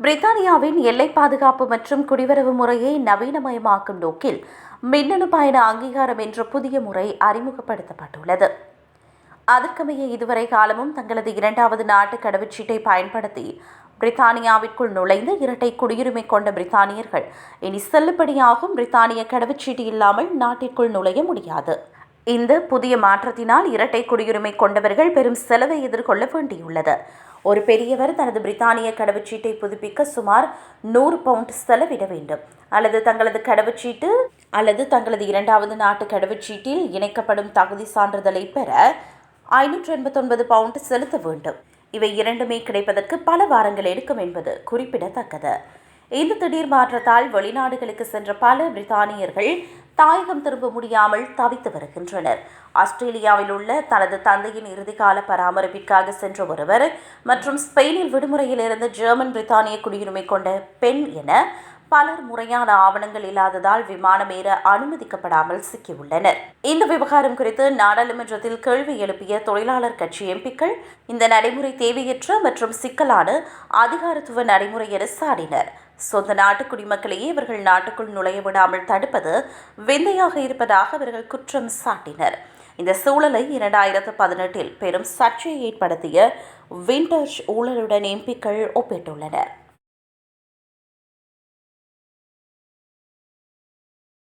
பிரித்தானியாவின் எல்லை பாதுகாப்பு மற்றும் குடிவரவு முறையை நவீனமயமாக்கும் நோக்கில் மின்னணு பயண அங்கீகாரம் என்ற புதிய முறை அறிமுகப்படுத்தப்பட்டுள்ளது. அதற்கமைய இதுவரை காலமும் தங்களது இரண்டாவது நாட்டு கடவுச்சீட்டை பயன்படுத்தி பிரித்தானியாவிற்குள் நுழைந்து இரட்டை குடியுரிமை கொண்ட பிரித்தானியர்கள் இனி செல்லுபடியாகும் பிரித்தானிய கடவுச்சீட்டு இல்லாமல் நாட்டிற்குள் நுழைய முடியாது. இந்த புதிய மாற்றத்தினால் இரட்டை குடியுரிமை கொண்டவர்கள் பெரும் செலவை எதிர்கொள்ள வேண்டியுள்ளது. ஒரு பெரியவர் தனது பிரித்தானிய கடவுச்சீட்டை புதுப்பிக்க சுமார் 100 பவுண்ட் செலவிட வேண்டும், அல்லது தங்களது கடவுச்சீட்டு அல்லது தங்களது இரண்டாவது நாட்டு கடவுச்சீட்டில் இணைக்கப்படும் தகுதி சான்றிதழை பெற 589 பவுண்ட் செலுத்த வேண்டும். இவை இரண்டுமே கிடைப்பதற்கு பல வாரங்கள் எடுக்கும் என்பது குறிப்பிடத்தக்கது. இந்த திடீர் மாற்றத்தால் வெளிநாடுகளுக்கு சென்ற பல பிரித்தானியர்கள் தாயகம் திரும்ப முடியாமல் தவித்து வருகின்றனர். ஆஸ்திரேலியாவில் உள்ள தனது தந்தையின் இறுதிக்கால பராமரிப்பிற்காக சென்ற ஒருவர் மற்றும் ஸ்பெயினில் விடுமுறையில் இருந்து ஜெர்மன் பிரித்தானிய குடியுரிமை கொண்ட பெண் என பலர் முறையான ஆவணங்கள் இல்லாததால் விமானம் ஏற அனுமதிக்கப்படாமல் சிக்கியுள்ளனர். இந்த விவகாரம் குறித்து நாடாளுமன்றத்தில் கேள்வி எழுப்பிய தொழிலாளர் கட்சி எம்பிக்கள் இந்த நடைமுறை தேவையற்ற மற்றும் சிக்கலான அதிகாரத்துவ நடைமுறை என சாடினர். சொந்த நாட்டு குடிமக்களையே இவர்கள் நாட்டுக்குள் நுழைய விடாமல் தடுப்பது விந்தையாக இருப்பதாக அவர்கள் குற்றம் சாட்டினர். இந்த சூழலை 2018 பெரும் சர்ச்சையை ஏற்படுத்திய விண்டர்ஸ் ஊழலுடன் எம்பிக்கள் ஒப்பிட்டுள்ளனர்.